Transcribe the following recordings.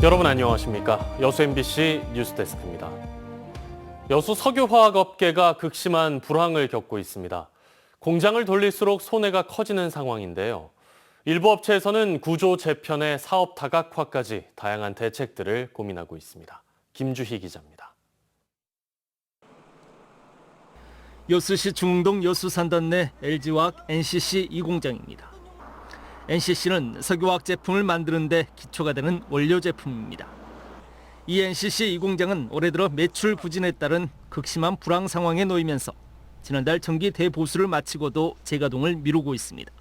여러분 안녕하십니까? 여수 MBC 뉴스데스크입니다. 여수 석유화학업계가 극심한 불황을 겪고 있습니다. 공장을 돌릴수록 손해가 커지는 상황인데요. 일부 업체에서는 구조 재편에 사업 다각화까지 다양한 대책들을 고민하고 있습니다. 김주희 기자입니다. 여수시 중흥동 여수산단 내 LG화학 NCC 2공장입니다. NCC는 석유화학 제품을 만드는 데 기초가 되는 원료 제품입니다. 이 NCC 2공장은 올해 들어 매출 부진에 따른 극심한 불황 상황에 놓이면서 지난달 정기 대보수를 마치고도 재가동을 미루고 있습니다.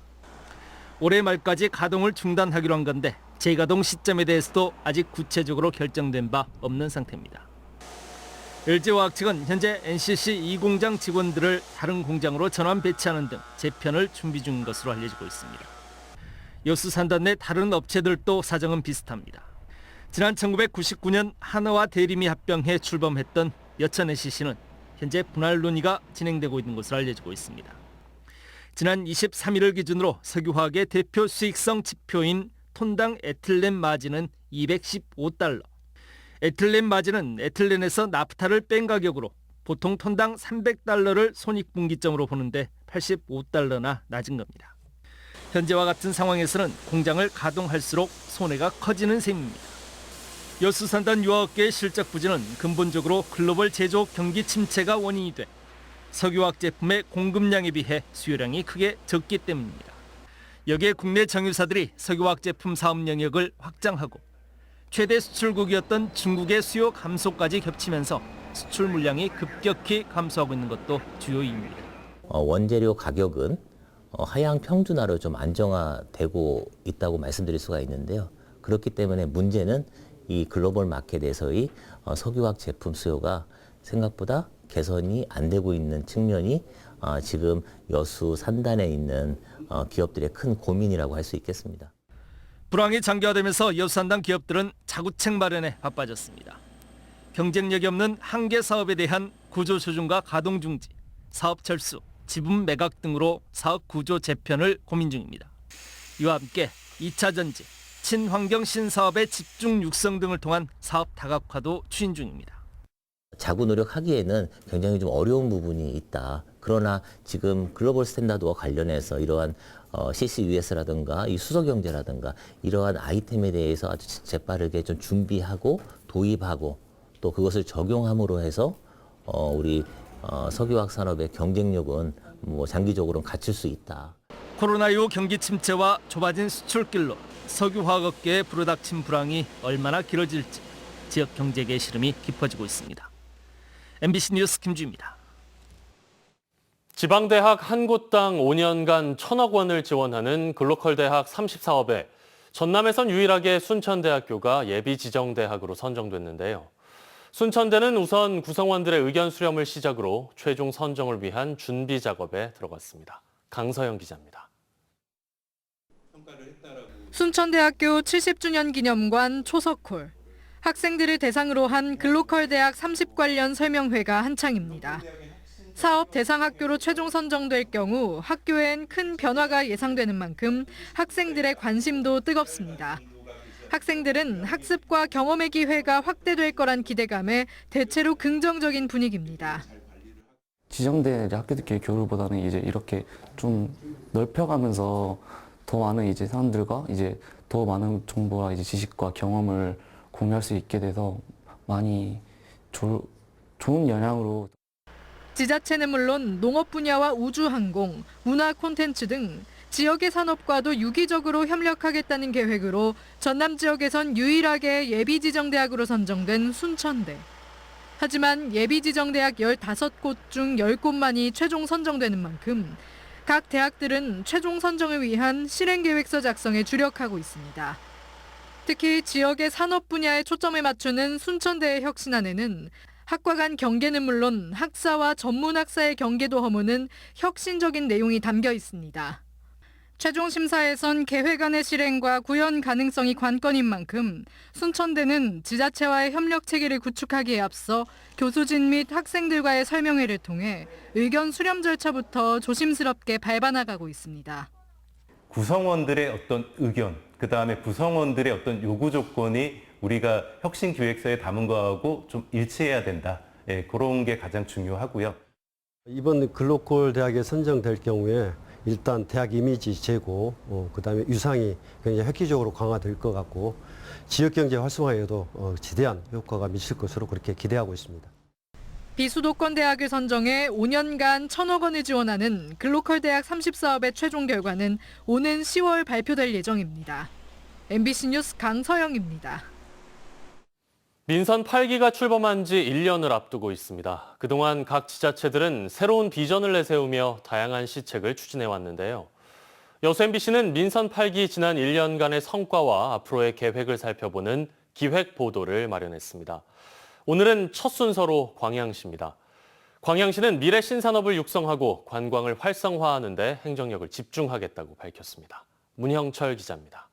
올해 말까지 가동을 중단하기로 한 건데 재가동 시점에 대해서도 아직 구체적으로 결정된 바 없는 상태입니다. LG화학 측은 현재 NCC 2공장 직원들을 다른 공장으로 전환 배치하는 등 재편을 준비 중인 것으로 알려지고 있습니다. 여수 산단 내 다른 업체들도 사정은 비슷합니다. 지난 1999년 하나와 대림이 합병해 출범했던 여천 NCC는 현재 분할 논의가 진행되고 있는 것으로 알려지고 있습니다. 지난 23일을 기준으로 석유화학의 대표 수익성 지표인 톤당 에틸렌 마진은 $215. 에틸렌 마진은 에틸렌에서 나프타를 뺀 가격으로 보통 톤당 $300를 손익분기점으로 보는데 $85나 낮은 겁니다. 현재와 같은 상황에서는 공장을 가동할수록 손해가 커지는 셈입니다. 여수산단 유화업계의 실적 부진은 근본적으로 글로벌 제조업 경기 침체가 원인이 돼 석유화학 제품의 공급량에 비해 수요량이 크게 적기 때문입니다. 여기에 국내 정유사들이 석유화학 제품 사업 영역을 확장하고 최대 수출국이었던 중국의 수요 감소까지 겹치면서 수출 물량이 급격히 감소하고 있는 것도 주요 이유입니다. 원재료 가격은 하향 평준화로 좀 안정화되고 있다고 말씀드릴 수가 있는데요. 그렇기 때문에 문제는 이 글로벌 마켓에서의 석유화학 제품 수요가 생각보다 개선이 안 되고 있는 측면이 지금 여수 산단에 있는 기업들의 큰 고민이라고 할 수 있겠습니다. 불황이 장기화되면서 여수산단 기업들은 자구책 마련에 바빠졌습니다. 경쟁력이 없는 한계 사업에 대한 구조 조정과 가동 중지, 사업 철수, 지분 매각 등으로 사업 구조 재편을 고민 중입니다. 이와 함께 2차 전지, 친환경 신사업의 집중 육성 등을 통한 사업 다각화도 추진 중입니다. 자구 노력하기에는 굉장히 좀 어려운 부분이 있다. 그러나 지금 글로벌 스탠다드와 관련해서 이러한 CCUS라든가 이 수소경제라든가 이러한 아이템에 대해서 아주 재빠르게 좀 준비하고 도입하고 또 그것을 적용함으로 해서 우리 석유화학 산업의 경쟁력은 장기적으로는 갖출 수 있다. 코로나19 경기 침체와 좁아진 수출길로 석유화학업계에 불어닥친 불황이 얼마나 길어질지 지역 경제계의 시름이 깊어지고 있습니다. MBC 뉴스 김주입니다. 지방대학 한 곳당 5년간 1,000억 원을 지원하는 글로컬 대학 30사업에 전남에선 유일하게 순천대학교가 예비 지정대학으로 선정됐는데요. 순천대는 우선 구성원들의 의견 수렴을 시작으로 최종 선정을 위한 준비 작업에 들어갔습니다. 강서영 기자입니다. 순천대학교 70주년 기념관 초석홀. 학생들을 대상으로 한 글로컬 대학 30 관련 설명회가 한창입니다. 사업 대상 학교로 최종 선정될 경우 학교엔 큰 변화가 예상되는 만큼 학생들의 관심도 뜨겁습니다. 학생들은 학습과 경험의 기회가 확대될 거란 기대감에 대체로 긍정적인 분위기입니다. 지정된 학교들끼리 교류보다는 이제 이렇게 좀 넓혀가면서 더 많은 이제 사람들과 이제 더 많은 정보와 이제 지식과 경험을 공유할 수 있게 돼서 많이 좋은 영향으로. 지자체는 물론 농업 분야와 우주항공, 문화 콘텐츠 등 지역의 산업과도 유기적으로 협력하겠다는 계획으로 전남 지역에선 유일하게 예비지정대학으로 선정된 순천대. 하지만 예비지정대학 15곳 중 10곳만이 최종 선정되는 만큼 각 대학들은 최종 선정을 위한 실행계획서 작성에 주력하고 있습니다. 특히 지역의 산업 분야에 초점을 맞추는 순천대의 혁신안에는 학과 간 경계는 물론 학사와 전문학사의 경계도 허무는 혁신적인 내용이 담겨 있습니다. 최종 심사에선 계획안의 실행과 구현 가능성이 관건인 만큼 순천대는 지자체와의 협력 체계를 구축하기에 앞서 교수진 및 학생들과의 설명회를 통해 의견 수렴 절차부터 조심스럽게 밟아나가고 있습니다. 구성원들의 어떤 의견, 그다음에 구성원들의 어떤 요구 조건이 우리가 혁신기획서에 담은 거하고 좀 일치해야 된다. 예, 그런 게 가장 중요하고요. 이번 글로컬 대학에 선정될 경우에 일단 대학 이미지 제고, 그다음에 유상이 굉장히 획기적으로 강화될 것 같고 지역경제 활성화에도 지대한 효과가 미칠 것으로 그렇게 기대하고 있습니다. 비수도권 대학을 선정해 5년간 1,000억 원을 지원하는 글로컬 대학 30사업의 최종 결과는 오는 10월 발표될 예정입니다. MBC 뉴스 강서영입니다. 민선 8기가 출범한 지 1년을 앞두고 있습니다. 그동안 각 지자체들은 새로운 비전을 내세우며 다양한 시책을 추진해 왔는데요. 여수 MBC는 민선 8기 지난 1년간의 성과와 앞으로의 계획을 살펴보는 기획 보도를 마련했습니다. 오늘은 첫 순서로 광양시입니다. 광양시는 미래 신산업을 육성하고 관광을 활성화하는 데 행정력을 집중하겠다고 밝혔습니다. 문형철 기자입니다.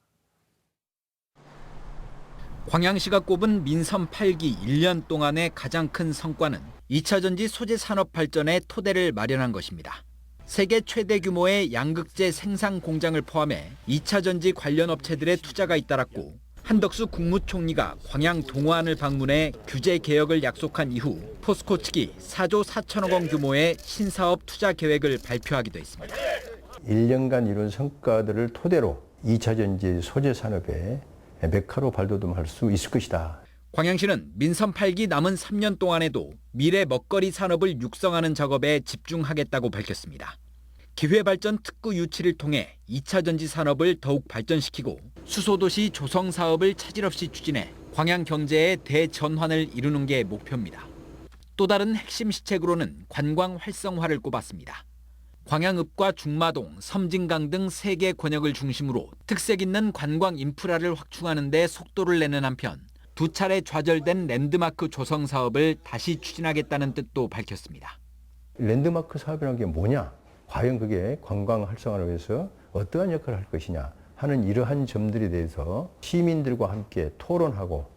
광양시가 꼽은 민선 8기 1년 동안의 가장 큰 성과는 2차 전지 소재 산업 발전의 토대를 마련한 것입니다. 세계 최대 규모의 양극재 생산 공장을 포함해 2차 전지 관련 업체들의 투자가 잇따랐고 한덕수 국무총리가 광양 동호안을 방문해 규제 개혁을 약속한 이후 포스코 측이 4조 4천억 원 규모의 신사업 투자 계획을 발표하기도 했습니다. 1년간 이룬 성과들을 토대로 2차 전지 소재 산업에 메카로 발돋움할 수 있을 것이다. 광양시는 민선 8기 남은 3년 동안에도 미래 먹거리 산업을 육성하는 작업에 집중하겠다고 밝혔습니다. 기회발전 특구 유치를 통해 2차 전지 산업을 더욱 발전시키고 수소도시 조성 사업을 차질 없이 추진해 광양 경제의 대전환을 이루는 게 목표입니다. 또 다른 핵심 시책으로는 관광 활성화를 꼽았습니다. 광양읍과 중마동, 섬진강 등 3개 권역을 중심으로 특색 있는 관광 인프라를 확충하는 데 속도를 내는 한편 2차례 좌절된 랜드마크 조성 사업을 다시 추진하겠다는 뜻도 밝혔습니다. 랜드마크 사업이라는 게 뭐냐? 과연 그게 관광 활성화를 위해서 어떠한 역할을 할 것이냐 하는 이러한 점들에 대해서 시민들과 함께 토론하고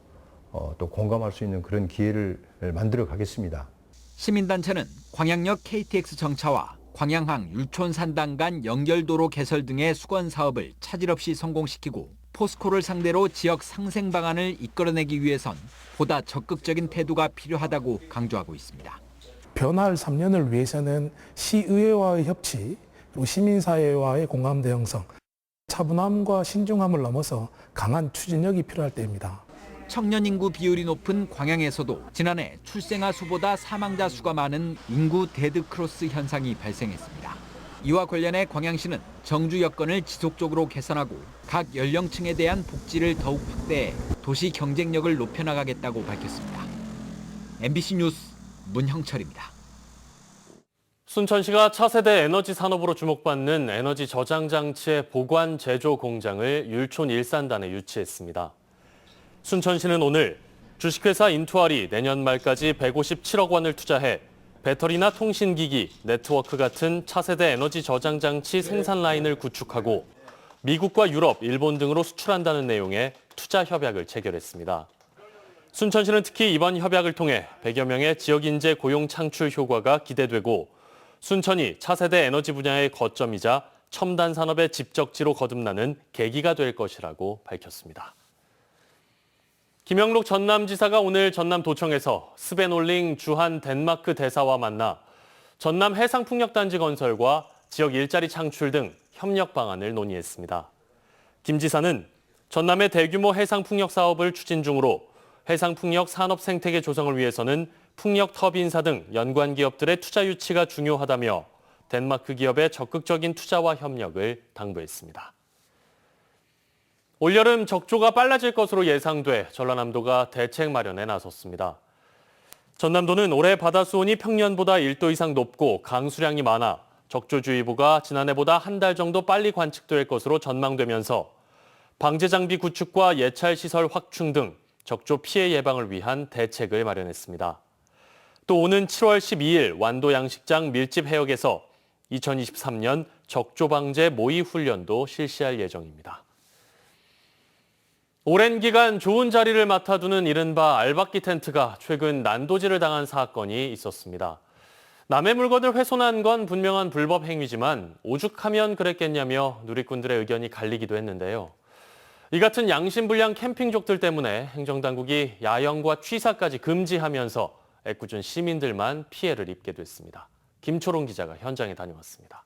또 공감할 수 있는 그런 기회를 만들어 가겠습니다. 시민단체는 광양역 KTX 정차와 광양항 율촌산당 간 연결도로 개설 등의 수건 사업을 차질 없이 성공시키고 포스코를 상대로 지역 상생 방안을 이끌어내기 위해선 보다 적극적인 태도가 필요하다고 강조하고 있습니다. 변화할 3년을 위해서는 시의회와의 협치, 그리고 시민사회와의 공감대 형성, 차분함과 신중함을 넘어서 강한 추진력이 필요할 때입니다. 청년 인구 비율이 높은 광양에서도 지난해 출생아 수보다 사망자 수가 많은 인구 데드크로스 현상이 발생했습니다. 이와 관련해 광양시는 정주 여건을 지속적으로 개선하고 각 연령층에 대한 복지를 더욱 확대해 도시 경쟁력을 높여나가겠다고 밝혔습니다. MBC 뉴스 문형철입니다. 순천시가 차세대 에너지 산업으로 주목받는 에너지 저장 장치의 보관 제조 공장을 율촌 일산단에 유치했습니다. 순천시는 오늘 주식회사 인투알이 내년 말까지 157억 원을 투자해 배터리나 통신기기, 네트워크 같은 차세대 에너지 저장 장치 생산 라인을 구축하고 미국과 유럽, 일본 등으로 수출한다는 내용의 투자 협약을 체결했습니다. 순천시는 특히 이번 협약을 통해 100여 명의 지역 인재 고용 창출 효과가 기대되고 순천이 차세대 에너지 분야의 거점이자 첨단 산업의 집적지로 거듭나는 계기가 될 것이라고 밝혔습니다. 김영록 전남지사가 오늘 전남도청에서 스벤올링 주한 덴마크 대사와 만나 전남 해상풍력단지 건설과 지역 일자리 창출 등 협력 방안을 논의했습니다. 김 지사는 전남의 대규모 해상풍력 사업을 추진 중으로 해상풍력 산업 생태계 조성을 위해서는 풍력 터빈사 등 연관 기업들의 투자 유치가 중요하다며 덴마크 기업의 적극적인 투자와 협력을 당부했습니다. 올여름 적조가 빨라질 것으로 예상돼 전라남도가 대책 마련에 나섰습니다. 전남도는 올해 바다 수온이 평년보다 1도 이상 높고 강수량이 많아 적조주의보가 지난해보다 한 달 정도 빨리 관측될 것으로 전망되면서 방제 장비 구축과 예찰 시설 확충 등 적조 피해 예방을 위한 대책을 마련했습니다. 또 오는 7월 12일 완도 양식장 밀집 해역에서 2023년 적조 방제 모의 훈련도 실시할 예정입니다. 오랜 기간 좋은 자리를 맡아두는 이른바 알박기 텐트가 최근 난도질을 당한 사건이 있었습니다. 남의 물건을 훼손한 건 분명한 불법 행위지만 오죽하면 그랬겠냐며 누리꾼들의 의견이 갈리기도 했는데요. 이 같은 양심불량 캠핑족들 때문에 행정당국이 야영과 취사까지 금지하면서 애꿎은 시민들만 피해를 입게 됐습니다. 김초롱 기자가 현장에 다녀왔습니다.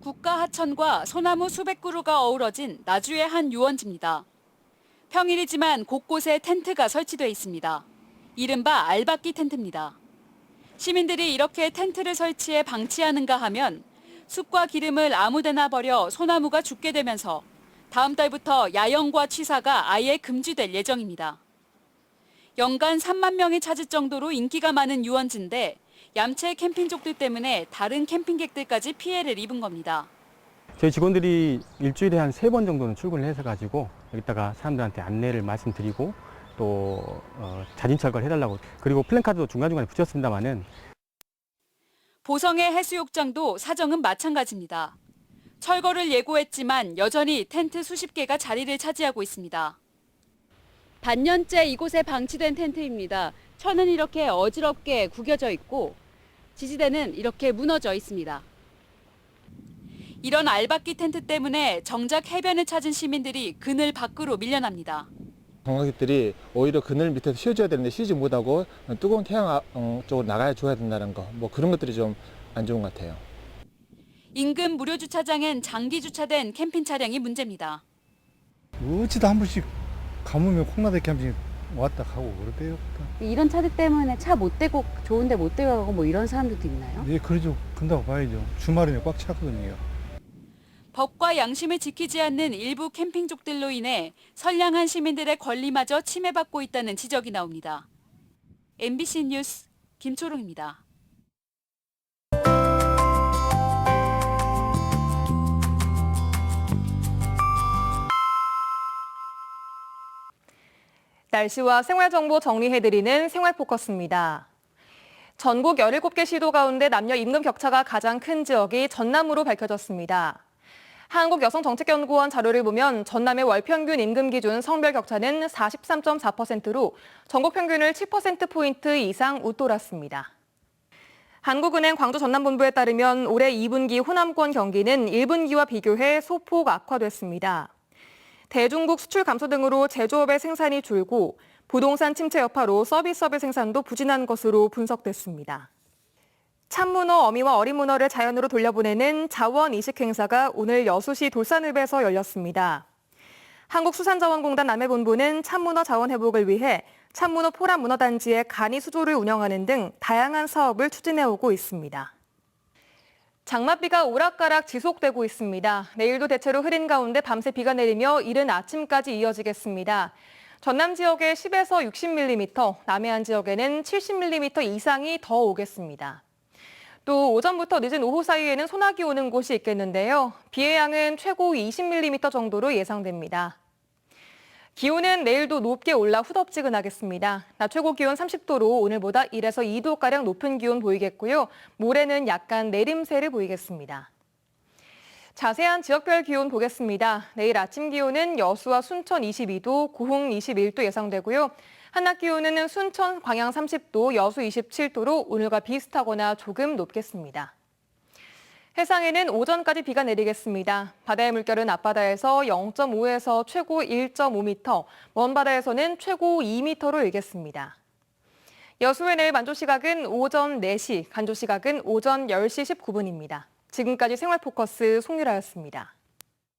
국가 하천과 소나무 수백 그루가 어우러진 나주의 한 유원지입니다. 평일이지만 곳곳에 텐트가 설치돼 있습니다. 이른바 알박기 텐트입니다. 시민들이 이렇게 텐트를 설치해 방치하는가 하면 숯과 기름을 아무데나 버려 소나무가 죽게 되면서 다음 달부터 야영과 취사가 아예 금지될 예정입니다. 연간 3만 명이 찾을 정도로 인기가 많은 유원지인데 얌체 캠핑족들 때문에 다른 캠핑객들까지 피해를 입은 겁니다. 저희 직원들이 일주일에 한 3번 정도는 출근을 해서 가지고 여기다가 사람들한테 안내를 말씀드리고 또 자진 철거를 해달라고, 그리고 플랜카드도 중간중간에 붙였습니다마는. 보성의 해수욕장도 사정은 마찬가지입니다. 철거를 예고했지만 여전히 텐트 수십 개가 자리를 차지하고 있습니다. 반년째 이곳에 방치된 텐트입니다. 천은 이렇게 어지럽게 구겨져 있고 지지대는 이렇게 무너져 있습니다. 이런 알박기 텐트 때문에 정작 해변을 찾은 시민들이 그늘 밖으로 밀려납니다. 관광객들이 오히려 그늘 밑에서 쉬어줘야 되는데 쉬지 못하고 뜨거운 태양 쪽으로 나가야 줘야 된다는 거, 뭐 그런 것들이 좀 안 좋은 것 같아요. 인근 무료 주차장엔 장기 주차된 캠핑 차량이 문제입니다. 어찌다 한 번씩 가뭄에 콩나대 캠핑 왔다 가고 그러대요. 이런 차들 때문에 차 못 대고 좋은데 못 대고 뭐 이런 사람들도 있나요? 예, 그러죠. 그런다고 봐야죠. 주말에는 꽉 차거든요. 법과 양심을 지키지 않는 일부 캠핑족들로 인해 선량한 시민들의 권리마저 침해받고 있다는 지적이 나옵니다. MBC 뉴스 김초롱입니다. 날씨와 생활정보 정리해드리는 생활포커스입니다. 전국 17개 시도 가운데 남녀 임금 격차가 가장 큰 지역이 전남으로 밝혀졌습니다. 한국여성정책연구원 자료를 보면 전남의 월 평균 임금 기준 성별 격차는 43.4%로 전국 평균을 7%포인트 이상 웃돌았습니다. 한국은행 광주 전남본부에 따르면 올해 2분기 호남권 경기는 1분기와 비교해 소폭 악화됐습니다. 대중국 수출 감소 등으로 제조업의 생산이 줄고 부동산 침체 여파로 서비스업의 생산도 부진한 것으로 분석됐습니다. 참문어, 어미와 어린 문어를 자연으로 돌려보내는 자원 이식 행사가 오늘 여수시 돌산읍에서 열렸습니다. 한국수산자원공단 남해본부는 참문어 자원 회복을 위해 참문어 포란 문어단지의 간이 수조를 운영하는 등 다양한 사업을 추진해오고 있습니다. 장맛비가 오락가락 지속되고 있습니다. 내일도 대체로 흐린 가운데 밤새 비가 내리며 이른 아침까지 이어지겠습니다. 전남 지역에 10에서 60mm, 남해안 지역에는 70mm 이상이 더 오겠습니다. 또 오전부터 늦은 오후 사이에는 소나기 오는 곳이 있겠는데요. 비의 양은 최고 20mm 정도로 예상됩니다. 기온은 내일도 높게 올라 후덥지근하겠습니다. 낮 최고 기온 30도로 오늘보다 1에서 2도가량 높은 기온 보이겠고요. 모레는 약간 내림세를 보이겠습니다. 자세한 지역별 기온 보겠습니다. 내일 아침 기온은 여수와 순천 22도, 고흥 21도 예상되고요. 한낮 기온은 순천, 광양 30도, 여수 27도로 오늘과 비슷하거나 조금 높겠습니다. 해상에는 오전까지 비가 내리겠습니다. 바다의 물결은 앞바다에서 0.5에서 최고 1.5m, 먼 바다에서는 최고 2m로 일겠습니다. 여수의 내일 만조 시각은 오전 4시, 간조 시각은 오전 10시 19분입니다. 지금까지 생활포커스 송유라였습니다.